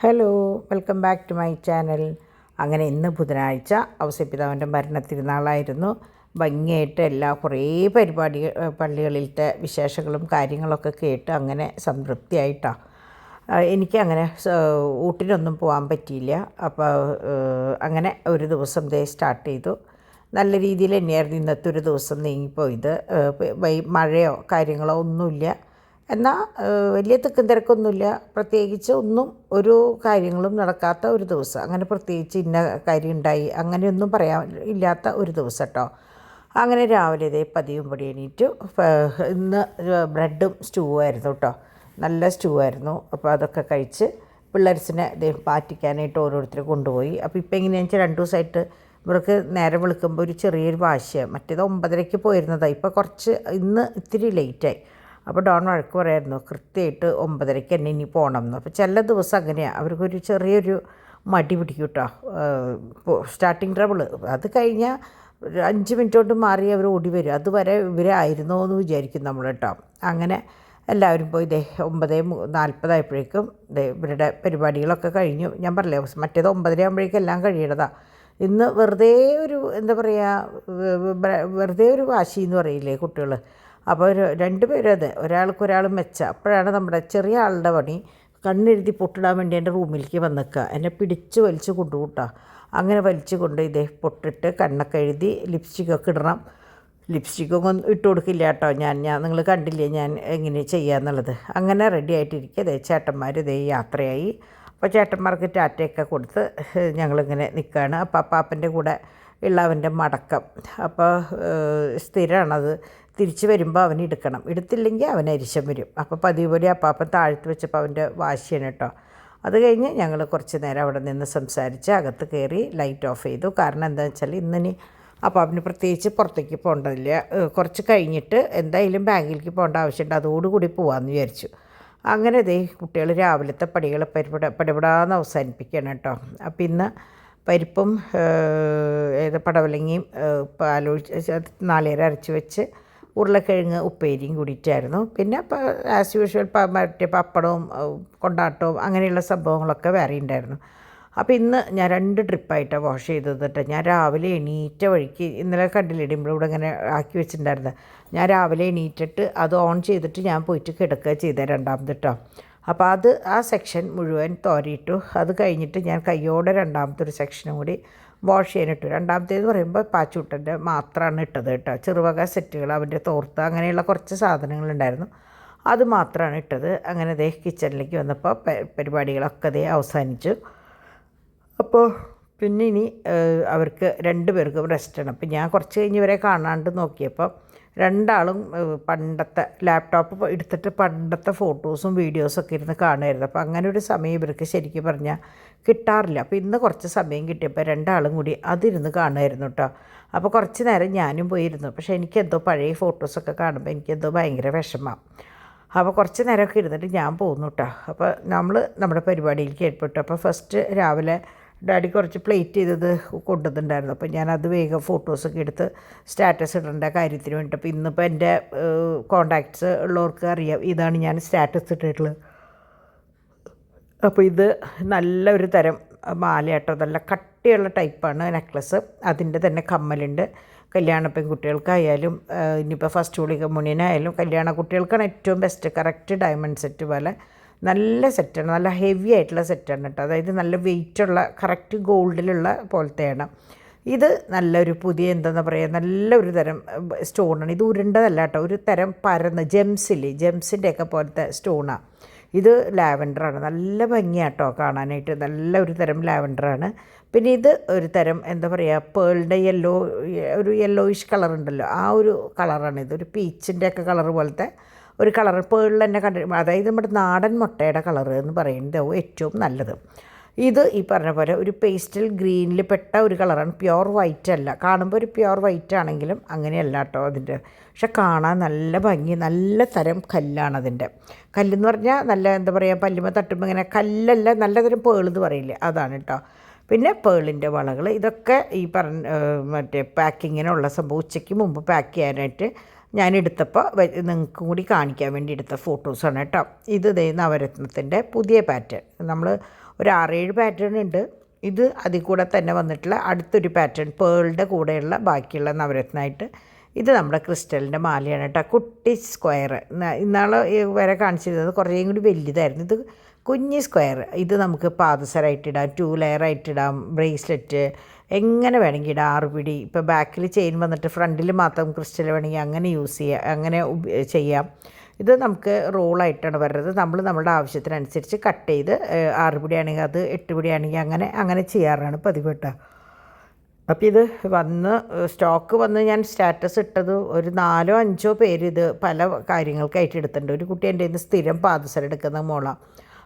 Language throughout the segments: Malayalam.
Hello, welcome back to my channel. അങ്ങനെ ഇന്ന് ബുധനാഴ്ച ഔസേപ്പിതാവിൻ്റെ മരണത്തിരുന്നാളായിരുന്നു. ഭംഗിയായിട്ട് കുറേ പള്ളികളിലത്തെ വിശേഷങ്ങളും കാര്യങ്ങളൊക്കെ കേട്ട് അങ്ങനെ സംതൃപ്തിയായിട്ടാണ്. എനിക്കങ്ങനെ ഊട്ടിനൊന്നും പോകാൻ പറ്റിയില്ല. അപ്പോൾ അങ്ങനെ ഒരു ദിവസം സ്റ്റാർട്ട് ചെയ്തു. നല്ല രീതിയിൽ തന്നെയായിരുന്നു ഇന്നത്തെ ഒരു ദിവസം നീങ്ങിപ്പോയത്. മഴയോ കാര്യങ്ങളോ ഒന്നുമില്ല. എന്നാൽ വലിയ തിക്കും തിരക്കൊന്നുമില്ല. പ്രത്യേകിച്ച് ഒരു കാര്യങ്ങളും നടക്കാത്ത ഒരു ദിവസം. അങ്ങനെ പ്രത്യേകിച്ച് ഇന്ന കാര്യം ഉണ്ടായി അങ്ങനെയൊന്നും പറയാൻ ഇല്ലാത്ത ഒരു ദിവസം കേട്ടോ. അങ്ങനെ രാവിലെ പതിവും പടി എണീറ്റു. ഇന്ന് ബ്രെഡും സ്റ്റൂവായിരുന്നു കേട്ടോ. നല്ല സ്റ്റൂ ആയിരുന്നു. അപ്പോൾ അതൊക്കെ കഴിച്ച് പിള്ളേർസിനെ പാറ്റിക്കാനായിട്ട് ഓരോരുത്തർ കൊണ്ടുപോയി. അപ്പോൾ ഇപ്പം എങ്ങനെയാണെന്ന് വെച്ചാൽ 2 ദിവസമായിട്ട് ഇവർക്ക് നേരം വെളുക്കുമ്പോൾ ഒരു ചെറിയൊരു വാശിയാണ്. മറ്റേത് 9:30 പോയിരുന്നതാണ്. ഇപ്പോൾ ഇന്ന് ഇത്തിരി ലേറ്റായി. അപ്പോൾ ഡോൺ വഴക്ക് പറയായിരുന്നു, കൃത്യമായിട്ട് 9:30 തന്നെ ഇനി പോകണം എന്ന്. അപ്പോൾ ചില ദിവസം അങ്ങനെയാണ്, അവർക്കൊരു ചെറിയൊരു മടി പിടിക്കും കേട്ടോ. സ്റ്റാർട്ടിങ് ട്രബിൾ അത് കഴിഞ്ഞാൽ 5 മിനിറ്റ് കൊണ്ട് മാറി അവർ ഓടി വരും. അതുവരെ ഇവരായിരുന്നോ എന്ന് വിചാരിക്കും നമ്മൾ കേട്ടോ. അങ്ങനെ എല്ലാവരും പോയി 9:40 ഇവരുടെ പരിപാടികളൊക്കെ കഴിഞ്ഞു. ഞാൻ പറഞ്ഞില്ലേ, മറ്റേത് 9:30 ആകുമ്പോഴേക്കും എല്ലാം കഴിയണതാണ്. ഇന്ന് വെറുതെ വെറുതെ ഒരു വാശി എന്ന് പറയില്ലേ കുട്ടികൾ. അപ്പോൾ 2 പേരും അതെ, ഒരാൾ മെച്ച. അപ്പോഴാണ് നമ്മുടെ ചെറിയ ആളുടെ പണി കണ്ണെഴുതി പൊട്ടിടാൻ വേണ്ടി എൻ്റെ റൂമിലേക്ക് വന്നിക്കുക. എന്നെ പിടിച്ച് വലിച്ച് കൊണ്ടുകൂട്ടാ. അങ്ങനെ വലിച്ചു കൊണ്ട് പൊട്ടിട്ട് കണ്ണൊക്കെ എഴുതി ലിപ്സ്റ്റിക്കൊക്കെ ഇടണം. ലിപ്സ്റ്റിക്കൊന്നും ഇട്ട് കൊടുക്കില്ല കേട്ടോ. ഞാൻ നിങ്ങൾ കണ്ടില്ലേ ഞാൻ എങ്ങനെ ചെയ്യാന്നുള്ളത്. അങ്ങനെ റെഡി ആയിട്ടിരിക്കുക. ചേട്ടന്മാർ യാത്രയായി. അപ്പോൾ ചേട്ടന്മാർക്ക് ടാറ്റയൊക്കെ കൊടുത്ത് ഞങ്ങളിങ്ങനെ നിൽക്കുകയാണ്. അപ്പോൾ അപ്പാപ്പൻ്റെ കൂടെ ഉള്ളവൻ്റെ മടക്കം. അപ്പോൾ സ്ഥിരമാണത്. തിരിച്ച് വരുമ്പോൾ അവന് എടുക്കണം. എടുത്തില്ലെങ്കിൽ അവൻ അരിശം വരും. അപ്പോൾ പതിവ് പോലെ അപ്പാപ്പൻ താഴ്ത്ത് വെച്ചപ്പോൾ അവൻ്റെ വാശിയാണ് കേട്ടോ. അത് കഴിഞ്ഞ് ഞങ്ങൾ കുറച്ച് നേരം അവിടെ നിന്ന് സംസാരിച്ച് അകത്ത് കയറി ലൈറ്റ് ഓഫ് ചെയ്തു. കാരണം എന്താണെന്ന് വെച്ചാൽ ഇന്നിനി അപ്പാപ്പന് പ്രത്യേകിച്ച് പുറത്തേക്ക് പോകേണ്ടതില്ല. കുറച്ച് കഴിഞ്ഞിട്ട് എന്തായാലും ബാങ്കിലേക്ക് പോകേണ്ട ആവശ്യമുണ്ട്. അതോടുകൂടി പോകാമെന്ന് വിചാരിച്ചു. അങ്ങനെ കുട്ടികൾ രാവിലത്തെ പടികൾ പടപടാന്ന് അവസാനിപ്പിക്കുകയാണ് കേട്ടോ. അപ്പോൾ ഇന്ന് പരിപ്പും പടവലങ്ങയും പാലൊഴിച്ച് നാളികേരം അരച്ച് വെച്ച് ഉരുളക്കിഴങ്ങ് ഉപ്പേരിയും കൂടിയിട്ടായിരുന്നു. പിന്നെ ആസ് യൂഷ്വൽ മറ്റേ പപ്പടവും കൊണ്ടാട്ടവും അങ്ങനെയുള്ള സംഭവങ്ങളൊക്കെ വേറെ ഉണ്ടായിരുന്നു. അപ്പോൾ ഇന്ന് ഞാൻ 2 ട്രിപ്പായിട്ടാണ് വാഷ് ചെയ്തത്. ഞാൻ രാവിലെ എണീറ്റ വഴിക്ക് ഇന്നലെ കണ്ടില്ലേ ഇവിടെ ഇങ്ങനെ ആക്കി വെച്ചിട്ടുണ്ടായിരുന്നു. ഞാൻ രാവിലെ എണീറ്റിട്ട് അത് ഓൺ ചെയ്തിട്ട് ഞാൻ പോയിട്ട് കിടക്കുക ചെയ്ത രണ്ടാമത് കേട്ടോ. അപ്പോൾ ആ സെക്ഷൻ മുഴുവൻ തോരയിട്ടു. അത് കഴിഞ്ഞിട്ട് ഞാൻ കയ്യോടെ രണ്ടാമത്തെ ഒരു സെക്ഷനും കൂടി വാഷ് ചെയ്യാനിട്ടു. രണ്ടാമത്തേന്ന് പറയുമ്പോൾ പാച്ചൂട്ടൻ്റെ മാത്രമാണ് ഇട്ടത് കേട്ടോ. ചെറുവക സെറ്റുകൾ, അവൻ്റെ തോർത്ത് അങ്ങനെയുള്ള കുറച്ച് സാധനങ്ങളുണ്ടായിരുന്നു, അത് മാത്രമാണ് ഇട്ടത്. അങ്ങനെ കിച്ചണിലേക്ക് വന്നപ്പോൾ പരിപാടികളൊക്കെ അവസാനിച്ചു. അപ്പോൾ പിന്നെ ഇനി അവർക്ക് 2 പേർക്കും റെസ്റ്റാണ്. അപ്പോൾ ഞാൻ കുറച്ച് കഴിഞ്ഞ് ഇവരെ കാണാണ്ട് നോക്കിയപ്പോൾ 2 ആളും പണ്ടത്തെ ലാപ്ടോപ്പ് എടുത്തിട്ട് പണ്ടത്തെ ഫോട്ടോസും വീഡിയോസൊക്കെ ഇരുന്ന് കാണുമായിരുന്നു. അപ്പോൾ അങ്ങനെ ഒരു സമയം ഇവർക്ക് ശരിക്കും പറഞ്ഞാൽ കിട്ടാറില്ല. അപ്പോൾ ഇന്ന് കുറച്ച് സമയം കിട്ടിയപ്പോൾ 2 ആളും കൂടി അതിരുന്ന് കാണുമായിരുന്നു കേട്ടോ. അപ്പോൾ കുറച്ച് നേരം ഞാനും പോയിരുന്നു. പക്ഷേ എനിക്കെന്തോ പഴയ ഫോട്ടോസൊക്കെ കാണുമ്പോൾ എനിക്കെന്തോ ഭയങ്കര വിഷമമാണ്. അപ്പോൾ കുറച്ച് നേരമൊക്കെ ഇരുന്നിട്ട് ഞാൻ പോകുന്നു കേട്ടോ. അപ്പോൾ നമ്മുടെ പരിപാടിയിലേക്ക് ഏർപ്പെട്ടു. അപ്പോൾ ഫസ്റ്റ് രാവിലെ ഡാഡി കുറച്ച് പ്ലേറ്റ് ചെയ്തത് കൊണ്ടുവന്നിട്ടുണ്ടായിരുന്നു. അപ്പോൾ ഞാനത് വേഗം ഫോട്ടോസൊക്കെ എടുത്ത് സ്റ്റാറ്റസ് ഇടേണ്ട കാര്യത്തിന് വേണ്ടി. അപ്പോൾ ഇന്നിപ്പോൾ എൻ്റെ കോണ്ടാക്ട്സ് ഉള്ളവർക്ക് അറിയാം, ഇതാണ് ഞാൻ സ്റ്റാറ്റസ് ഇട്ടിട്ടുള്ളത്. അപ്പോൾ ഇത് നല്ലൊരു തരം മാലയാട്ടോ, നല്ല കട്ടിയുള്ള ടൈപ്പാണ് നെക്ലസ്. അതിൻ്റെ തന്നെ കമ്മലുണ്ട്. കല്യാണ പെൺകുട്ടികൾക്കായാലും ഇനിയിപ്പോൾ ഫസ്റ്റ് വിളി കമ്മ്യൂണിയനായാലും കല്യാണ കുട്ടികൾക്കാണ് ഏറ്റവും ബെസ്റ്റ്. കറക്റ്റ് ഡയമണ്ട് സെറ്റ് പോലെ നല്ല സെറ്റാണ്, നല്ല ഹെവി ആയിട്ടുള്ള സെറ്റാണ് കേട്ടോ. അതായത് നല്ല വെയിറ്റുള്ള കറക്റ്റ് ഗോൾഡിലുള്ള പോലത്തെയാണ് ഇത്. നല്ലൊരു പുതിയ എന്താണെന്ന് പറയുക, നല്ലൊരു തരം സ്റ്റോണാണ് ഇത്. ഉരുണ്ടതല്ല കേട്ടോ, ഒരു തരം പരന്ന് ജെംസിൻ്റെയൊക്കെ പോലത്തെ സ്റ്റോണാണ് ഇത്. ലാവൻഡറാണ്, നല്ല ഭംഗിയാട്ടോ കാണാനായിട്ട്. നല്ല ഒരു തരം ലാവൻഡറാണ്. പിന്നെ ഇത് ഒരു തരം എന്താ പറയുക, പേളിൻ്റെ ഒരു യെല്ലോയിഷ് കളർ ഉണ്ടല്ലോ, ആ ഒരു കളറാണ് ഇത്. ഒരു പീച്ചിൻ്റെയൊക്കെ കളർ പോലത്തെ ഒരു കളർ പേളിൽ തന്നെ അതായത് നമ്മുടെ നാടൻ മുട്ടയുടെ കളർ എന്ന് പറയുന്നത് ഏറ്റവും നല്ലത്. ഇത് ഈ പറഞ്ഞ പോലെ ഒരു പേസ്റ്റൽ ഗ്രീനിൽ പെട്ട ഒരു കളറാണ്. പ്യുവർ വൈറ്റ് അല്ല. കാണുമ്പോൾ ഒരു പ്യുവർ വൈറ്റ് ആണെങ്കിലും അങ്ങനെയല്ല കേട്ടോ അതിൻ്റെ. പക്ഷെ കാണാൻ നല്ല ഭംഗി, നല്ല തരം കല്ലാണ് അതിൻ്റെ. കല്ലെന്ന് പറഞ്ഞാൽ നല്ല എന്താ പറയുക, പല്ലുമ്പോൾ തട്ടുമ്പോൾ ഇങ്ങനെ കല്ലല്ല, നല്ല തരം പേളെന്ന് പറയില്ലേ, അതാണ് കേട്ടോ. പിന്നെ പേളിൻ്റെ വളകൾ, ഇതൊക്കെ ഈ മറ്റേ പാക്കിങ്ങിനുള്ള സംഭവം. ഉച്ചയ്ക്ക് മുമ്പ് പാക്ക് ചെയ്യാനായിട്ട് ഞാൻ എടുത്തപ്പോൾ നിങ്ങൾക്കും കൂടി കാണിക്കാൻ വേണ്ടി എടുത്ത ഫോട്ടോസാണ് കേട്ടോ. ഇത് ദേ നവരത്നത്തിൻ്റെ പുതിയ പാറ്റേൺ. നമ്മൾ ഒരു 6-7 പാറ്റേൺ ഉണ്ട്. ഇത് അതിൽ കൂടെ തന്നെ വന്നിട്ടുള്ള അടുത്തൊരു പാറ്റേൺ പേളിൻ്റെ കൂടെയുള്ള ബാക്കിയുള്ള നവരത്നമായിട്ട്. ഇത് നമ്മുടെ ക്രിസ്റ്റലിൻ്റെ മാലയാണ് കേട്ടോ. കുട്ടി സ്ക്വയർ ഇന്നാൾ വരെ കാണിച്ചിരുന്നത് കുറേയും കൂടി വലുതായിരുന്നു. ഇത് കുഞ്ഞി സ്ക്വയർ. ഇത് നമുക്ക് പാദസരമായിട്ടിടാം, 2 ലെയറായിട്ടിടാം, ബ്രേസ്ലെറ്റ് എങ്ങനെ വേണമെങ്കിൽ ഇടാം. 6 പിടി. ഇപ്പോൾ ബാക്കിൽ ചെയിൻ വന്നിട്ട് ഫ്രണ്ടിൽ മാത്രം ക്രിസ്റ്റൽ വേണമെങ്കിൽ അങ്ങനെ യൂസ് ചെയ്യാം, അങ്ങനെ ചെയ്യാം. ഇത് നമുക്ക് റോളായിട്ടാണ് വരുന്നത്. നമ്മൾ നമ്മുടെ ആവശ്യത്തിനനുസരിച്ച് കട്ട് ചെയ്ത് 6 പിടിയാണെങ്കിൽ അത് 8 പിടിയാണെങ്കിൽ അങ്ങനെ ചെയ്യാറാണ് പതിവ് കേട്ടോ. അപ്പോൾ ഇത് സ്റ്റോക്ക് വന്ന് ഞാൻ സ്റ്റാറ്റസ് ഇട്ടത് ഒരു 4-5 പേര് ഇത് പല കാര്യങ്ങൾക്കായിട്ട് എടുത്തിട്ടുണ്ട്. ഒരു കുട്ടി എൻ്റെ ഇന്ന് സ്ഥിരം പാദസരം എടുക്കുന്ന മോളാണ്.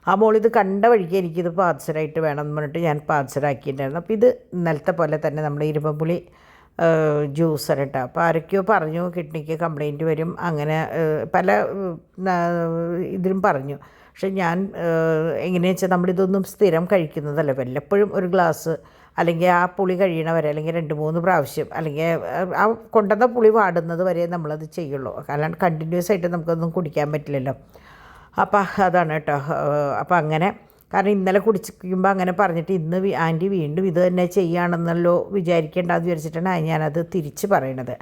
ആ മോളിത് കണ്ട വഴിക്ക് എനിക്കിത് പാദസരമായിട്ട് വേണം എന്ന് പറഞ്ഞിട്ട് ഞാൻ പാദസരമാക്കിയിട്ടുണ്ടായിരുന്നു. അപ്പോൾ ഇത് ഇന്നലത്തെ പോലെ തന്നെ നമ്മൾ ഇരുമ്പുളി ജ്യൂസർ കേട്ടോ. അപ്പോൾ ആരൊക്കെയോ പറഞ്ഞു കിഡ്നിക്ക് കംപ്ലയിൻറ്റ് വരും, അങ്ങനെ പല ഇതിലും പറഞ്ഞു. പക്ഷെ ഞാൻ എങ്ങനെയാണെന്ന് വെച്ചാൽ നമ്മളിതൊന്നും സ്ഥിരം കഴിക്കുന്നതല്ല. വല്ലപ്പോഴും ഒരു ഗ്ലാസ്, അല്ലെങ്കിൽ ആ പുളി കഴിയണ വരെ, അല്ലെങ്കിൽ 2-3 പ്രാവശ്യം, അല്ലെങ്കിൽ ആ കൊണ്ടുവന്ന പുളി വാടുന്നത് വരെ നമ്മളത് ചെയ്യുള്ളൂ. അല്ലാണ്ട് കണ്ടിന്യൂസ് ആയിട്ട് നമുക്കൊന്നും കുടിക്കാൻ പറ്റില്ലല്ലോ. അപ്പോൾ അതാണ് കേട്ടോ. അപ്പോൾ അങ്ങനെ, കാരണം ഇന്നലെ കുടിക്കുമ്പോൾ അങ്ങനെ പറഞ്ഞിട്ട് ഇന്ന് ആൻറ്റി വീണ്ടും ഇത് തന്നെ ചെയ്യുകയാണെന്നല്ലോ വിചാരിക്കേണ്ടെന്ന് വിചാരിച്ചിട്ടാണ് ഞാനത് തിരിച്ച് പറയണത്.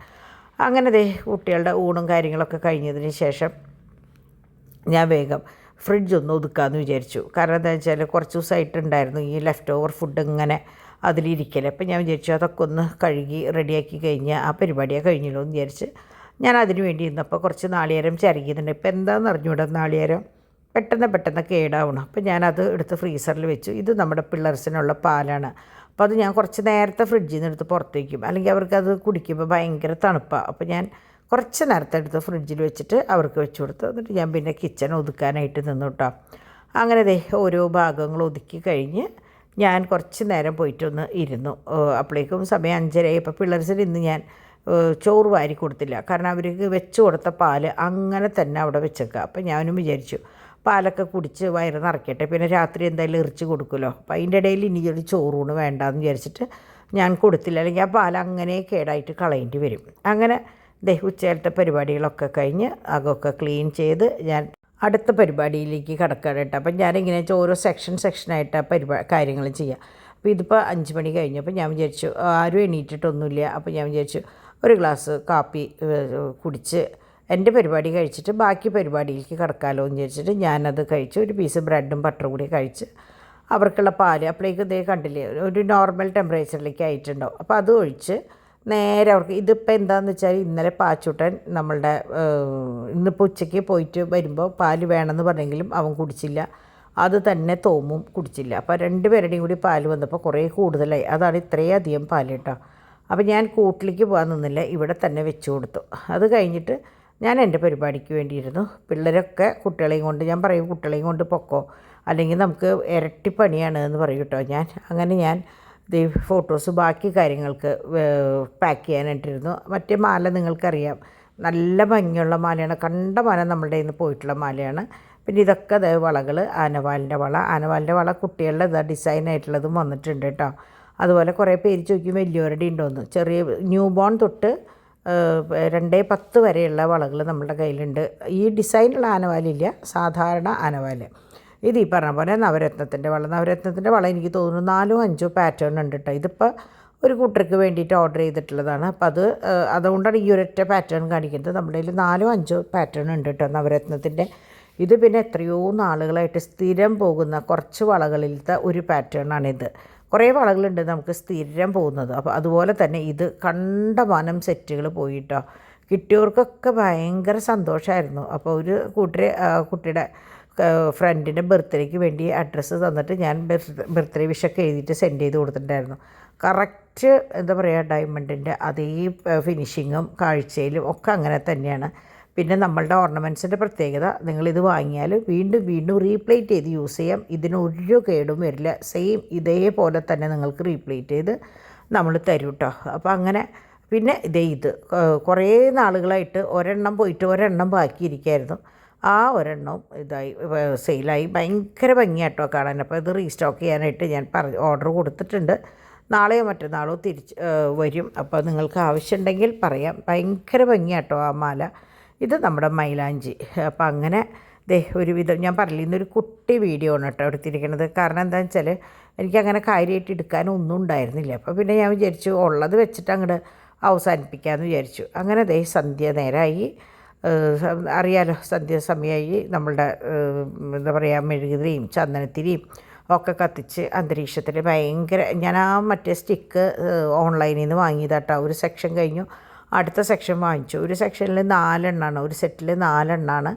അങ്ങനെ ദേ കുട്ടികളുടെ ഊണും കാര്യങ്ങളൊക്കെ കഴിഞ്ഞതിന് ശേഷം ഞാൻ വേഗം ഫ്രിഡ്ജ് ഒന്ന് ഒതുക്കാമെന്ന് വിചാരിച്ചു. കാരണം എന്താണെന്ന് വെച്ചാൽ കുറച്ച് ദിവസമായിട്ടുണ്ടായിരുന്നു ഈ ലെഫ്റ്റ് ഓവർ ഫുഡ് ഇങ്ങനെ അതിലിരിക്കൽ. അപ്പം ഞാൻ വിചാരിച്ചു അതൊക്കെ ഒന്ന് കഴുകി റെഡിയാക്കി കഴിഞ്ഞാൽ ആ പരിപാടിയാണ് കഴിഞ്ഞല്ലോ എന്ന് വിചാരിച്ച് ഞാൻ അതിന് വേണ്ടി ഇരുന്നപ്പോൾ കുറച്ച് നാളികേരം ചിരകിയതുണ്ട്. ഇപ്പോൾ എന്താണെന്ന് അറിഞ്ഞൂടാ, നാളികേരം പെട്ടെന്ന് കേടാവണം. അപ്പോൾ ഞാനത് എടുത്ത് ഫ്രീസറിൽ വെച്ചു. ഇത് നമ്മുടെ പിള്ളേർസിനുള്ള പാലാണ്. അപ്പോൾ അത് ഞാൻ കുറച്ച് നേരത്തെ ഫ്രിഡ്ജിൽ നിന്ന് എടുത്ത് പുറത്ത് വയ്ക്കും, അല്ലെങ്കിൽ അവർക്കത് കുടിക്കുമ്പോൾ ഭയങ്കര തണുപ്പാണ്. അപ്പോൾ ഞാൻ കുറച്ച് നേരത്തെ എടുത്ത് ഫ്രിഡ്ജിൽ വെച്ചിട്ട് അവർക്ക് വെച്ച് കൊടുത്തു. എന്നിട്ട് ഞാൻ പിന്നെ കിച്ചൺ ഒതുക്കാനായിട്ട് നിന്നു കേട്ടോ. അങ്ങനെ ദേ ഓരോ ഭാഗങ്ങൾ ഒതുക്കി കഴിഞ്ഞ് ഞാൻ കുറച്ച് നേരം പോയിട്ടൊന്ന് ഇരുന്നു. അപ്പോഴേക്കും സമയം 5:30. ഇപ്പോൾ പിള്ളേർസിന് ഇന്ന് ഞാൻ ചോറ് വാരി കൊടുത്തില്ല, കാരണം അവർക്ക് വെച്ച് കൊടുത്ത പാല് അങ്ങനെ തന്നെ അവിടെ വെച്ചേക്കുക. അപ്പോൾ ഞാനും വിചാരിച്ചു പാലൊക്കെ കുടിച്ച് വയറ് നിറയ്ക്കട്ടെ, പിന്നെ രാത്രി എന്തായാലും എറിച്ച് കൊടുക്കുമല്ലോ. അപ്പോൾ അതിൻ്റെ ഇടയിൽ ഇനി ഒരു ചോറൂണ് വേണ്ടാന്ന് വിചാരിച്ചിട്ട് ഞാൻ കൊടുത്തില്ല, അല്ലെങ്കിൽ ആ പാൽ അങ്ങനെ കേടായിട്ട് കളയേണ്ടി വരും. അങ്ങനെ ഉച്ചയിലത്തെ പരിപാടികളൊക്കെ കഴിഞ്ഞ് അകമൊക്കെ ക്ലീൻ ചെയ്ത് ഞാൻ അടുത്ത പരിപാടിയിലേക്ക് കിടക്കാൻ കേട്ടോ. അപ്പം ഞാനിങ്ങനെ വെച്ചാൽ ഓരോ സെക്ഷനായിട്ട് കാര്യങ്ങൾ ചെയ്യാം. അപ്പോൾ ഇതിപ്പോൾ 5 മണി കഴിഞ്ഞപ്പോൾ ഞാൻ വിചാരിച്ചു ആരും എണീറ്റിട്ടൊന്നുമില്ല. അപ്പോൾ ഞാൻ വിചാരിച്ചു ഒരു ഗ്ലാസ് കാപ്പി കുടിച്ച് എൻ്റെ പരിപാടി കഴിച്ചിട്ട് ബാക്കി പരിപാടിയിലേക്ക് കിടക്കാമല്ലോ എന്ന് വിചാരിച്ചിട്ട് ഞാനത് കഴിച്ചു. ഒരു പീസ് ബ്രെഡും ബട്ടറും കൂടി കഴിച്ച് അവർക്കുള്ള പാല് അപ്പോഴേക്കും ഇതേ കണ്ടില്ലേ ഒരു നോർമൽ ടെമ്പറേച്ചറിലേക്ക് ആയിട്ടുണ്ടാവും. അപ്പോൾ അത് ഒഴിച്ച് നേരെ അവർക്ക് ഇതിപ്പോൾ എന്താണെന്ന് വെച്ചാൽ ഇന്നലെ പാച്ചൂട്ടൻ നമ്മളുടെ ഇന്നിപ്പോൾ ഉച്ചയ്ക്ക് പോയിട്ട് വരുമ്പോൾ പാല് വേണമെന്ന് പറഞ്ഞെങ്കിലും അവൻ കുടിച്ചില്ല. അത് തന്നെ തോമും കുടിച്ചില്ല. അപ്പോൾ 2 പേരുടെയും കൂടി പാല് വന്നപ്പോൾ കുറേ കൂടുതലായി. അതാണ് ഇത്രയും അധികം പാല് കേട്ടോ. അപ്പോൾ ഞാൻ കൂട്ടിലേക്ക് പോകാൻ നിന്നില്ല, ഇവിടെ തന്നെ വെച്ച് കൊടുത്തു. അത് കഴിഞ്ഞിട്ട് ഞാൻ എൻ്റെ പരിപാടിക്ക് വേണ്ടിയിരുന്നു. പിള്ളേരൊക്കെ കുട്ടികളെയും കൊണ്ട്, ഞാൻ പറയും കുട്ടികളെയും കൊണ്ട് പൊക്കോ, അല്ലെങ്കിൽ നമുക്ക് ഇരട്ടി പണിയാണ് എന്ന് പറയും കേട്ടോ. ഞാൻ ഫോട്ടോസ് ബാക്കി കാര്യങ്ങൾക്ക് പാക്ക് ചെയ്യാനായിട്ടിരുന്നു. മറ്റേ മാല നിങ്ങൾക്കറിയാം, നല്ല ഭംഗിയുള്ള മാലയാണ്, കണ്ട മാല നമ്മളുടെ കയ്യിൽ നിന്ന് പോയിട്ടുള്ള മാലയാണ്. പിന്നെ ഇതൊക്കെ വളകൾ, ആനവാലിൻ്റെ വള കുട്ടികളുടെ ഡിസൈനായിട്ടുള്ളതും വന്നിട്ടുണ്ട് കേട്ടോ. അതുപോലെ കുറേ പേര് ചോദിക്കും വലിയവരുടെ ഉണ്ടോയെന്ന്. ചെറിയ ന്യൂ ബോൺ തൊട്ട് 2-10 വരെയുള്ള വളകൾ നമ്മളുടെ കയ്യിലുണ്ട്. ഈ ഡിസൈനുള്ള ആനവാലില്ല, സാധാരണ ആനവാല്. ഇത് ഈ പറഞ്ഞ പോലെ നവരത്നത്തിൻ്റെ വള എനിക്ക് തോന്നുന്നു 4-5 പാറ്റേൺ ഉണ്ട് കേട്ടോ. ഇതിപ്പോൾ ഒരു കൂട്ടർക്ക് വേണ്ടിയിട്ട് ഓർഡർ ചെയ്തിട്ടുള്ളതാണ്. അപ്പോൾ അതുകൊണ്ടാണ് ഈ ഒരൊറ്റ പാറ്റേൺ കാണിക്കുന്നത്. നമ്മുടെ കയ്യിൽ 4-5 പാറ്റേൺ ഉണ്ട് കേട്ടോ നവരത്നത്തിൻ്റെ. ഇത് പിന്നെ എത്രയോ നാളുകളായിട്ട് സ്ഥിരം പോകുന്ന കുറച്ച് വളകളിലത്തെ ഒരു പാറ്റേണാണിത്. കുറേ വളകളുണ്ട് നമുക്ക് സ്ഥിരം പോകുന്നത്. അപ്പോൾ അതുപോലെ തന്നെ ഇത് കണ്ടമാനം സെറ്റുകൾ പോയിട്ടോ. കിട്ടിയവർക്കൊക്കെ ഭയങ്കര സന്തോഷമായിരുന്നു. അപ്പോൾ ഒരു കുട്ടിയുടെ ഫ്രണ്ടിൻ്റെ ബർത്ത്ഡേക്ക് വേണ്ടി അഡ്രസ്സ് തന്നിട്ട് ഞാൻ ബർത്ത്ഡേ വിഷൊക്കെ എഴുതിയിട്ട് സെൻഡ് ചെയ്ത് കൊടുത്തിട്ടുണ്ടായിരുന്നു. കറക്റ്റ് എന്താ പറയുക, ഡയമണ്ടിൻ്റെ അതേ ഫിനിഷിങ്ങും കാഴ്ചയിലും ഒക്കെ അങ്ങനെ തന്നെയാണ്. പിന്നെ നമ്മളുടെ ഓർണമെൻറ്റ്സിൻ്റെ പ്രത്യേകത, നിങ്ങളിത് വാങ്ങിയാൽ വീണ്ടും റീപ്ലേറ്റ് ചെയ്ത് യൂസ് ചെയ്യാം. ഇതിനൊരു കേടും വരില്ല. സെയിം ഇതേപോലെ തന്നെ നിങ്ങൾക്ക് റീപ്ലേറ്റ് ചെയ്ത് നമ്മൾ തരും കേട്ടോ. അപ്പോൾ അങ്ങനെ പിന്നെ ഇത് കുറേ നാളുകളായിട്ട് ഒരെണ്ണം പോയിട്ട് ഒരെണ്ണം ബാക്കിയിരിക്കുമായിരുന്നു. ആ ഒരെണ്ണവും സെയിലായി. ഭയങ്കര ഭംഗിയാട്ടോ കാണാൻ. അപ്പോൾ ഇത് റീസ്റ്റോക്ക് ചെയ്യാനായിട്ട് ഞാൻ ഓർഡർ കൊടുത്തിട്ടുണ്ട്. നാളെയോ മറ്റന്നാളോ വരും. അപ്പോൾ നിങ്ങൾക്ക് ആവശ്യമുണ്ടെങ്കിൽ പറയാം. ഭയങ്കര ഭംഗിയാട്ടോ ആ മാല. ഇത് നമ്മുടെ മൈലാഞ്ചി. അപ്പോൾ അങ്ങനെ ഒരുവിധം ഞാൻ പറഞ്ഞില്ല, ഇന്നൊരു കുട്ടി വീഡിയോ ആണ് കേട്ടോ എടുത്തിരിക്കുന്നത്. കാരണം എന്താണെന്ന് വെച്ചാൽ എനിക്കങ്ങനെ കാര്യമായിട്ട് എടുക്കാനൊന്നും ഉണ്ടായിരുന്നില്ല. അപ്പോൾ പിന്നെ ഞാൻ വിചാരിച്ചു ഉള്ളത് വെച്ചിട്ട് അങ്ങോട്ട് അവസാനിപ്പിക്കാമെന്ന് വിചാരിച്ചു. അങ്ങനെ സന്ധ്യ നേരമായി. അറിയാലോ, സന്ധ്യ സമയമായി. നമ്മളുടെ എന്താ പറയുക, മെഴുകുതിരിയും ചന്ദനത്തിരിയും ഒക്കെ കത്തിച്ച് അന്തരീക്ഷത്തിൽ ഭയങ്കര. ഞാൻ ആ മറ്റേ സ്റ്റിക്ക് ഓൺലൈനിൽ നിന്ന് വാങ്ങിയതാട്ടോ. ഒരു സെക്ഷൻ കഴിഞ്ഞു, അടുത്ത സെക്ഷൻ വാങ്ങിച്ചു. ഒരു സെക്ഷനിൽ 4 എണ്ണമാണ്, ഒരു സെറ്റിൽ 4 എണ്ണമാണ്.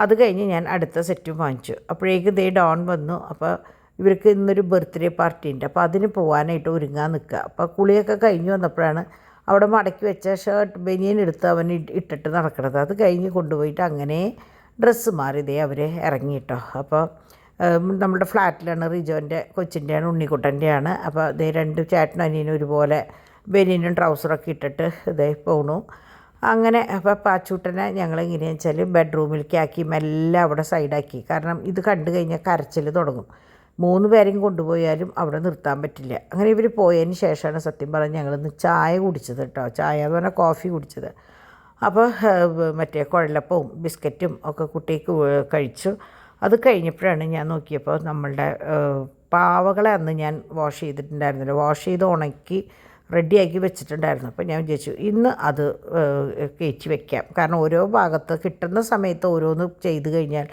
അത് കഴിഞ്ഞ് ഞാൻ അടുത്ത സെറ്റും വാങ്ങിച്ചു. അപ്പോഴേക്കും ഡോൺ വന്നു. അപ്പോൾ ഇവർക്ക് ഇന്നൊരു ബർത്ത്ഡേ പാർട്ടി ഉണ്ട്. അപ്പോൾ അതിന് പോകാനായിട്ട് ഒരുങ്ങാൻ നിൽക്കുക. അപ്പോൾ കുളിയൊക്കെ കഴിഞ്ഞ് വന്നപ്പോഴാണ് അവിടെ മടക്കി വെച്ച ഷർട്ട് ബനിയൻ എടുത്ത് അവൻ ഇട്ടിട്ട് നടക്കുന്നത്. അത് കഴിഞ്ഞ് കൊണ്ടുപോയിട്ട് അങ്ങനെ ഡ്രസ്സ് മാറി അവർ ഇറങ്ങിയിട്ടോ. അപ്പോൾ നമ്മുടെ ഫ്ലാറ്റിലാണ്, റിജോൻ്റെ കൊച്ചിൻ്റെയാണ്, ഉണ്ണിക്കുട്ടൻ്റെയാണ്. അപ്പോൾ 2 ചേട്ടനും അനിയനും ഒരുപോലെ ബനിയനും ട്രൗസറൊക്കെ ഇട്ടിട്ട് പോണു. അങ്ങനെ അപ്പോൾ പാച്ചൂട്ടനെ ഞങ്ങളെങ്ങനെയാണെന്ന് വെച്ചാൽ ബെഡ്റൂമിലേക്ക് ആക്കി മെല്ലെ അവിടെ സൈഡാക്കി. കാരണം ഇത് കണ്ടു കഴിഞ്ഞാൽ കരച്ചിൽ തുടങ്ങും. 3 പേരെയും കൊണ്ടുപോയാലും അവിടെ നിർത്താൻ പറ്റില്ല. അങ്ങനെ ഇവർ പോയതിന് ശേഷമാണ് സത്യം പറഞ്ഞ് ഞങ്ങളിന്ന് ചായ കുടിച്ചത് കേട്ടോ. ചായ എന്ന് പറഞ്ഞാൽ കോഫി കുടിച്ചത്. അപ്പോൾ മറ്റേ കുഴലപ്പവും ബിസ്ക്കറ്റും ഒക്കെ കുട്ടിക്ക് കഴിച്ചു. അത് കഴിഞ്ഞപ്പോഴാണ് ഞാൻ നോക്കിയപ്പോൾ നമ്മളുടെ പാവകളെ അന്ന് ഞാൻ വാഷ് ചെയ്തിട്ടുണ്ടായിരുന്നില്ല. വാഷ് ചെയ്ത് ഉണക്കി റെഡിയാക്കി വെച്ചിട്ടുണ്ടായിരുന്നു. അപ്പോൾ ഞാൻ വിചാരിച്ചു ഇന്ന് അത് കയറ്റി വെക്കാം. കാരണം ഓരോ ഭാഗത്ത് കിട്ടുന്ന സമയത്ത് ഓരോന്ന് ചെയ്ത് കഴിഞ്ഞാൽ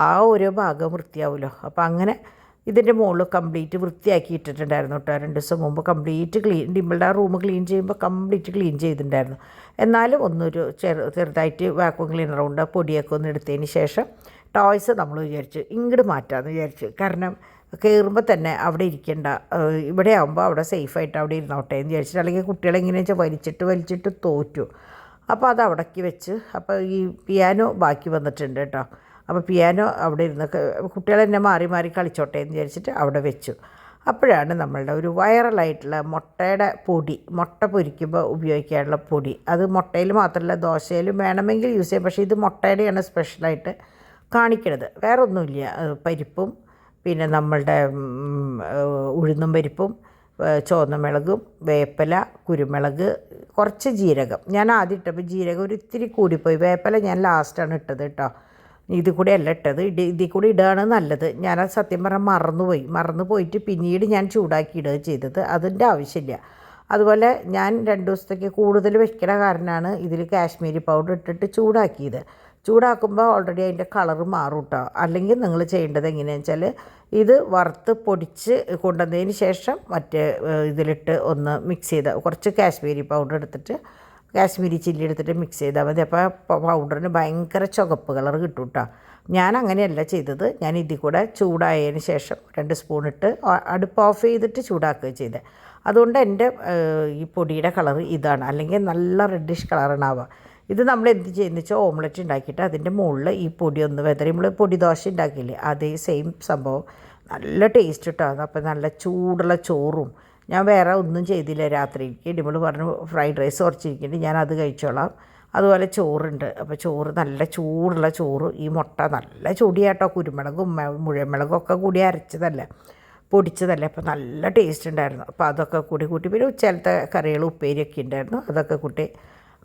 ആ ഓരോ ഭാഗം വൃത്തിയാവുമല്ലോ. അപ്പോൾ അങ്ങനെ ഇതിൻ്റെ മുകളിൽ കംപ്ലീറ്റ് വൃത്തിയാക്കി ഇട്ടിട്ടുണ്ടായിരുന്നു കേട്ടോ. 2 ദിവസം മുമ്പ് കംപ്ലീറ്റ് ഡിമ്പിളുടെ ആ റൂം ക്ലീൻ ചെയ്യുമ്പോൾ കംപ്ലീറ്റ് ക്ലീൻ ചെയ്തിട്ടുണ്ടായിരുന്നു. എന്നാലും ഒന്നൊരു ചെറുതായിട്ട് വാക്വം ക്ലീനർ കൊണ്ട് പൊടിയൊക്കെ ഒന്ന് എടുത്തതിന് ശേഷം ടോയ്സ് നമ്മൾ വിചാരിച്ചു ഇങ്ങോട്ട് മാറ്റാമെന്ന് വിചാരിച്ചു. കാരണം കയറുമ്പോൾ തന്നെ അവിടെ ഇരിക്കേണ്ട, ഇവിടെ ആകുമ്പോൾ അവിടെ സേഫായിട്ട് അവിടെ ഇരുന്നോട്ടെ എന്ന് വിചാരിച്ചിട്ട്. അല്ലെങ്കിൽ കുട്ടികളെങ്ങനെയാണെന്ന് വെച്ചാൽ വലിച്ചിട്ട് തോറ്റു. അപ്പോൾ അത് അവിടേക്ക് വെച്ച്. അപ്പോൾ ഈ പിയാനോ ബാക്കി വന്നിട്ടുണ്ട് കേട്ടോ. അപ്പോൾ പിയാനോ അവിടെ ഇരുന്ന് കുട്ടികളെന്നെ മാറി മാറി കളിച്ചോട്ടെ എന്ന് വിചാരിച്ചിട്ട് അവിടെ വെച്ചു. അപ്പോഴാണ് നമ്മളുടെ ഒരു വൈറലായിട്ടുള്ള മുട്ടയുടെ പൊടി, മുട്ട പൊരിക്കുമ്പോൾ ഉപയോഗിക്കാനുള്ള പൊടി. അത് മുട്ടയിൽ മാത്രമല്ല ദോശയിലും വേണമെങ്കിൽ യൂസ് ചെയ്യാം. പക്ഷേ ഇത് മുട്ടയുടെയാണ് സ്പെഷ്യലായിട്ട് കാണിക്കണത്. വേറെ ഒന്നുമില്ല. പരിപ്പും പിന്നെ നമ്മളുടെ ഉഴുന്നും പരിപ്പും ചുവന്ന മുളകും വേപ്പില കുരുമുളക് കുറച്ച് ജീരകം. ഞാൻ ആദ്യം ഇട്ടപ്പോൾ ജീരകം ഒരു ഇത്തിരി കൂടിപ്പോയി. വേപ്പില ഞാൻ ലാസ്റ്റാണ് ഇട്ടത് കേട്ടോ. ഇതിൽ കൂടെ അല്ല ഇട്ടത്, ഇതിൽ കൂടി ഇടുകയാണ് നല്ലത്. ഞാനത് സത്യം പറഞ്ഞാൽ മറന്നു പോയിട്ട് പിന്നീട് ഞാൻ ചൂടാക്കി ഇടുക ചെയ്തത്. അതിൻ്റെ ആവശ്യമില്ല. അതുപോലെ ഞാൻ 2 ദിവസത്തേക്ക് കൂടുതൽ വെക്കണ കാരണമാണ് ഇതിൽ കാശ്മീരി പൗഡർ ഇട്ടിട്ട് ചൂടാക്കിയത്. ചൂടാക്കുമ്പോൾ ഓൾറെഡി അതിൻ്റെ കളറ് മാറും കേട്ടോ. അല്ലെങ്കിൽ നിങ്ങൾ ചെയ്യേണ്ടത് എങ്ങനെയാണെന്ന് വെച്ചാൽ ഇത് വറുത്ത് പൊടിച്ച് കൊണ്ടുവന്നതിന് ശേഷം മറ്റേ ഇതിലിട്ട് ഒന്ന് മിക്സ് ചെയ്ത് കുറച്ച് കാശ്മീരി പൗഡർ എടുത്തിട്ട് കാശ്മീരി ചില്ലി എടുത്തിട്ട് മിക്സ് ചെയ്താൽ മതി. അപ്പോൾ പൗഡറിന് ഭയങ്കര ചുവപ്പ് കളർ കിട്ടും കേട്ടോ. ഞാൻ അങ്ങനെയല്ല ചെയ്തത്. ഞാൻ ഇതിൽ കൂടെ ചൂടായതിന് ശേഷം 2 സ്പൂൺ ഇട്ട് അടുപ്പ് ഓഫ് ചെയ്തിട്ട് ചൂടാക്കുക ചെയ്തത്. അതുകൊണ്ട് എൻ്റെ ഈ പൊടിയുടെ കളർ ഇതാണ്. അല്ലെങ്കിൽ നല്ല റെഡിഷ് കളറാണാവുക. ഇത് നമ്മൾ എന്ത് ചെയ്യുന്നത് വെച്ചാൽ ഓംലെറ്റ് ഉണ്ടാക്കിയിട്ട് അതിൻ്റെ മുകളിൽ ഈ പൊടി ഒന്ന് വെതറി നമ്മൾ പൊടി ദോശ ഉണ്ടാക്കിയില്ലേ അതേ സെയിം സംഭവം. നല്ല ടേസ്റ്റ് കിട്ടും. അപ്പോൾ നല്ല ചൂടുള്ള ചോറും. ഞാൻ വേറെ ഒന്നും ചെയ്തില്ല രാത്രിക്ക്. ഡിമിൾ പറഞ്ഞു ഫ്രൈഡ് റൈസ് കുറച്ചിരിക്കുന്നുണ്ട്, ഞാൻ അത് കഴിച്ചോളാം. അതുപോലെ ചോറുണ്ട്. അപ്പോൾ ചോറ് നല്ല ചൂടുള്ള ചോറ്. ഈ മുട്ട നല്ല ചൊടിയാട്ടോ. കുരുമുളകും മുഴമുളകും ഒക്കെ കൂടി അരച്ചതല്ലേ, പൊടിച്ചതല്ലേ. അപ്പോൾ നല്ല ടേസ്റ്റ് ഉണ്ടായിരുന്നു. അപ്പോൾ അതൊക്കെ കൂട്ടി പിന്നെ ഉച്ചലത്തെ കറികൾ ഉപ്പേരിയൊക്കെ ഉണ്ടായിരുന്നു. അതൊക്കെ കൂട്ടി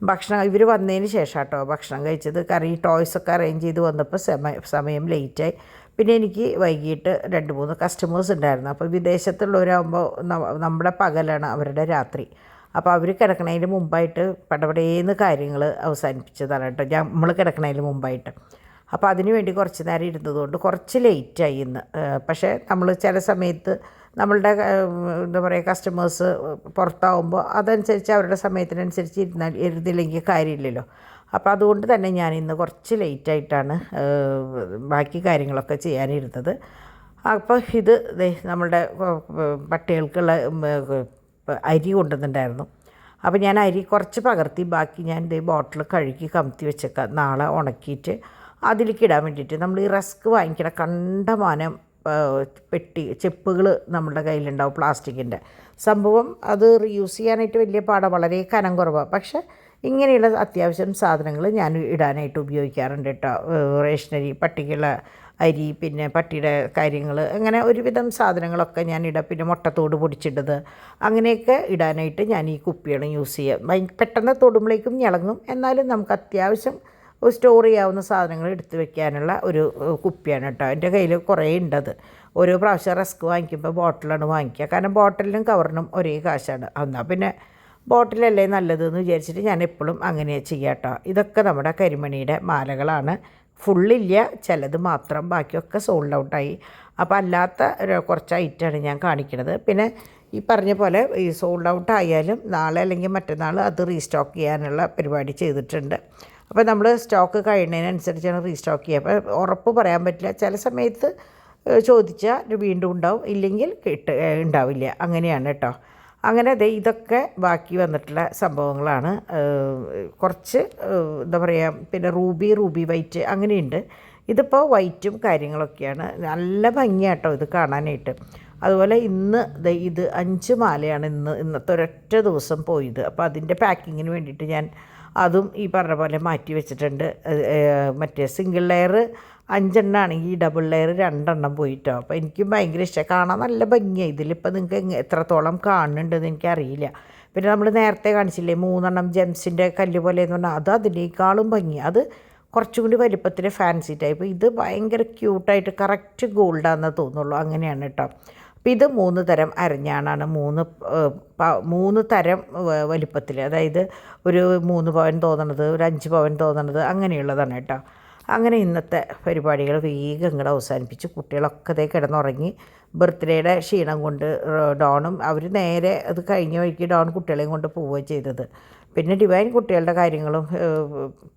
ഭക്ഷണം ഇവർ വന്നതിന് ശേഷം കേട്ടോ ഭക്ഷണം കഴിച്ചത്. കറി ടോയ്സൊക്കെ അറേഞ്ച് ചെയ്ത് വന്നപ്പോൾ സമയം ലേറ്റായി. പിന്നെ എനിക്ക് വൈകിട്ട് 2-3 കസ്റ്റമേഴ്സ് ഉണ്ടായിരുന്നു. അപ്പോൾ വിദേശത്തുള്ളവരാകുമ്പോൾ നമ്മുടെ പകലാണ് അവരുടെ രാത്രി. അപ്പോൾ അവർ കിടക്കണതിന് മുമ്പായിട്ട് പടപടേന്ന് കാര്യങ്ങൾ അവസാനിപ്പിച്ചതാണ് കേട്ടോ, നമ്മൾ കിടക്കണതിന് മുമ്പായിട്ട്. അപ്പോൾ അതിന് വേണ്ടി കുറച്ച് നേരം ഇരുന്നതുകൊണ്ട് കുറച്ച് ലേറ്റായി ഇന്ന്. പക്ഷേ നമ്മൾ ചില സമയത്ത് നമ്മളുടെ എന്താ പറയുക കസ്റ്റമേഴ്സ് പുറത്താവുമ്പോൾ അതനുസരിച്ച് അവരുടെ സമയത്തിനനുസരിച്ച് ഇരുന്നില്ലെങ്കിൽ കാര്യമില്ലല്ലോ. അപ്പോൾ അതുകൊണ്ട് തന്നെ ഞാൻ ഇന്ന് കുറച്ച് ലേറ്റായിട്ടാണ് ബാക്കി കാര്യങ്ങളൊക്കെ ചെയ്യാനിരുന്നത്. അപ്പോൾ ഇത് നമ്മളുടെ പട്ടികൾക്കുള്ള അരി കൊണ്ടുവന്നിട്ടുണ്ടായിരുന്നു. അപ്പോൾ ഞാൻ അരി കുറച്ച് പകർത്തി ബാക്കി ഞാൻ ബോട്ടിൽ കഴുകി കമത്തി വെച്ചേക്കാം. നാളെ ഉണക്കിയിട്ട് അതിലേക്ക് ഇടാൻ വേണ്ടിയിട്ട്. നമ്മൾ ഈ റസ്ക് വാങ്ങിക്കണ കണ്ടമാനം ചെപ്പുകൾ നമ്മുടെ കയ്യിലുണ്ടാവും പ്ലാസ്റ്റിക്കിൻ്റെ സംഭവം. അത് റീയൂസ് ചെയ്യാനായിട്ട് വലിയ പാടാണ്, വളരെ കനം കുറവാണ്. പക്ഷേ ഇങ്ങനെയുള്ള അത്യാവശ്യം സാധനങ്ങൾ ഞാൻ ഇടാനായിട്ട് ഉപയോഗിക്കാറുണ്ട് കേട്ടോ. റേഷനരി പട്ടിക്കുള്ള അരി, പിന്നെ പട്ടിയുടെ കാര്യങ്ങൾ, അങ്ങനെ ഒരുവിധം സാധനങ്ങളൊക്കെ ഞാൻ ഇടാം. പിന്നെ മുട്ടത്തോട് പൊടിച്ചിട്ടത് അങ്ങനെയൊക്കെ ഇടാനായിട്ട് ഞാൻ ഈ കുപ്പിയാണ് യൂസ് ചെയ്യുക. പെട്ടെന്ന് തൊടുമ്പോഴേക്കും ഇളങ്ങും, എന്നാലും നമുക്ക് അത്യാവശ്യം സ്റ്റോർ ചെയ്യാവുന്ന സാധനങ്ങൾ എടുത്ത് വെക്കാനുള്ള ഒരു കുപ്പിയാണ് കേട്ടോ. എൻ്റെ കയ്യിൽ കുറേ ഉണ്ടത്. ഓരോ പ്രാവശ്യം റസ്ക് വാങ്ങിക്കുമ്പോൾ ബോട്ടിലാണ് വാങ്ങിക്കുക. കാരണം ബോട്ടിലിനും കവറിനും ഒരേ കാശാണ്. എന്നാൽ പിന്നെ ബോട്ടിലല്ലേ നല്ലതെന്ന് വിചാരിച്ചിട്ട് ഞാൻ എപ്പോഴും അങ്ങനെ ചെയ്യാം കേട്ടോ. ഇതൊക്കെ നമ്മുടെ കരിമണിയുടെ മാലകളാണ്. ഫുള്ളില്ല, ചിലത് മാത്രം, ബാക്കിയൊക്കെ സോൾഡ് ഔട്ടായി. അപ്പോൾ അല്ലാത്ത കുറച്ച് ഐറ്റമാണ് ഞാൻ കാണിക്കുന്നത്. പിന്നെ ഈ പറഞ്ഞ പോലെ ഈ സോൾഡ് ഔട്ട് ആയാലും നാളെ അല്ലെങ്കിൽ മറ്റന്നാൾ അത് റീസ്റ്റോക്ക് ചെയ്യാനുള്ള പരിപാടി ചെയ്തിട്ടുണ്ട്. അപ്പോൾ നമ്മൾ സ്റ്റോക്ക് കഴിയുന്നതിനനുസരിച്ചാണ് റീസ്റ്റോക്ക് ചെയ്യുക. അപ്പോൾ ഉറപ്പ് പറയാൻ പറ്റില്ല. ചില സമയത്ത് ചോദിച്ചാൽ വീണ്ടും ഉണ്ടാവും, ഇല്ലെങ്കിൽ ഉണ്ടാവില്ല, അങ്ങനെയാണ് കേട്ടോ. അങ്ങനെ ഇതൊക്കെ ബാക്കി വന്നിട്ടുള്ള സംഭവങ്ങളാണ്. കുറച്ച് എന്താ പറയുക, പിന്നെ റൂബി വൈറ്റ് അങ്ങനെയുണ്ട്. ഇതിപ്പോൾ വൈറ്റും കാര്യങ്ങളൊക്കെയാണ്. നല്ല ഭംഗിയാട്ടോ ഇത് കാണാനായിട്ട്. അതുപോലെ ഇന്ന് ഇത് 5 മാലയാണ് ഇന്നത്തെ ഒരൊറ്റ ദിവസം പോയത്. അപ്പോൾ അതിൻ്റെ പാക്കിങ്ങിന് വേണ്ടിയിട്ട് ഞാൻ അതും ഈ പറഞ്ഞ പോലെ മാറ്റി വെച്ചിട്ടുണ്ട്. മറ്റേ സിംഗിൾ ലെയർ 5 എണ്ണം ആണെങ്കിൽ ഡബിൾ ലെയർ 2 എണ്ണം പോയിട്ടോ. അപ്പോൾ എനിക്കും ഭയങ്കര ഇഷ്ടമാണ്, കാണാൻ നല്ല ഭംഗിയായി. ഇതിലിപ്പോൾ നിങ്ങൾക്ക് എത്രത്തോളം കാണുന്നുണ്ടെന്ന് എനിക്കറിയില്ല. പിന്നെ നമ്മൾ നേരത്തെ കാണിച്ചില്ലേ 3 എണ്ണം ജെംസിൻ്റെ കല്ല് പോലെ എന്ന് പറഞ്ഞാൽ അത് അതിനേക്കാളും ഭംഗി. അത് കുറച്ചും കൂടി വലിപ്പത്തിൽ ഫാൻസി ടൈപ്പ്. ഇത് ഭയങ്കര ക്യൂട്ടായിട്ട് കറക്റ്റ് ഗോൾഡാണെന്ന് തോന്നുള്ളൂ, അങ്ങനെയാണ് കേട്ടോ. അപ്പോൾ ഇത് 3 തരം അരഞ്ഞാണാണ്. 3 തരം വലിപ്പത്തിൽ, അതായത് ഒരു 3 പവൻ തോന്നണത്, ഒരു 5 പവൻ തോന്നണത്, അങ്ങനെയുള്ളതാണ് കേട്ടോ. അങ്ങനെ ഇന്നത്തെ പരിപാടികൾ വേഗം ഇങ്ങോട്ട് അവസാനിപ്പിച്ച് കുട്ടികളൊക്കെ കിടന്നുറങ്ങി. ബർത്ത്ഡേയുടെ ക്ഷീണം കൊണ്ട് ഡോണും അവർ നേരെ അത് കഴിഞ്ഞ വഴിക്ക് ഡോൺ കുട്ടികളെയും കൊണ്ട് പോവുകയാണ് ചെയ്തത്. പിന്നെ ഡിവൈൻ കുട്ടികളുടെ കാര്യങ്ങളും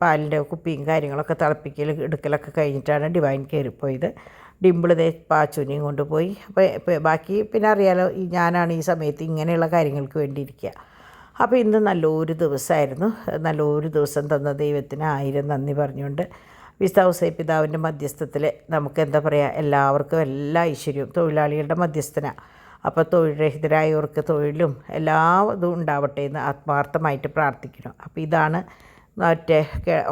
പാലിൻ്റെ കുപ്പിയും കാര്യങ്ങളൊക്കെ എടുക്കലൊക്കെ കഴിഞ്ഞിട്ടാണ് ഡിവൈൻ കയറിപ്പോയത്. ഡിമ്പിൾ പാച്ചുവിനെയും കൊണ്ടുപോയി. അപ്പോൾ ബാക്കി പിന്നെ അറിയാലോ, ഞാനാണ് ഈ സമയത്ത് ഇങ്ങനെയുള്ള കാര്യങ്ങൾക്ക് വേണ്ടിയിരിക്കുക. അപ്പോൾ ഇന്ന് നല്ലൊരു ദിവസമായിരുന്നു. നല്ലൊരു ദിവസം തന്ന ദൈവത്തിന് 1000 നന്ദി പറഞ്ഞുകൊണ്ട് വിശുദ്ധ ഔസേപ്പ് പിതാവിൻ്റെ മധ്യസ്ഥത്തിൽ നമുക്ക് എന്താ പറയുക, എല്ലാവർക്കും എല്ലാ ഐശ്വര്യവും തൊഴിലാളികളുടെ മധ്യസ്ഥനാണ്. അപ്പോൾ തൊഴിൽ രഹിതരായവർക്ക് തൊഴിലും എല്ലാ ഇതും ഉണ്ടാവട്ടെ എന്ന് ആത്മാർത്ഥമായിട്ട് പ്രാർത്ഥിക്കണം. അപ്പോൾ ഇതാണ് മറ്റേ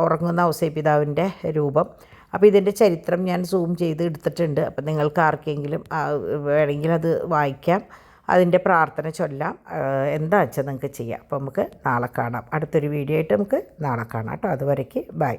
ഉറങ്ങുന്ന ഔസേപ്പ് പിതാവിൻ്റെ രൂപം. അപ്പോൾ ഇതിൻ്റെ ചരിത്രം ഞാൻ സൂം ചെയ്ത് എടുത്തിട്ടുണ്ട്. അപ്പോൾ നിങ്ങൾക്ക് ആർക്കെങ്കിലും വേണമെങ്കിൽ അത് വായിക്കാം, അതിൻ്റെ പ്രാർത്ഥന ചൊല്ലാം, എന്താ വെച്ചാൽ നിങ്ങൾക്ക് ചെയ്യാം. അപ്പോൾ നമുക്ക് നാളെ കാണാം. അടുത്തൊരു വീഡിയോ ആയിട്ട് നമുക്ക് നാളെ കാണാം കേട്ടോ. അതുവരേക്ക് ബൈ.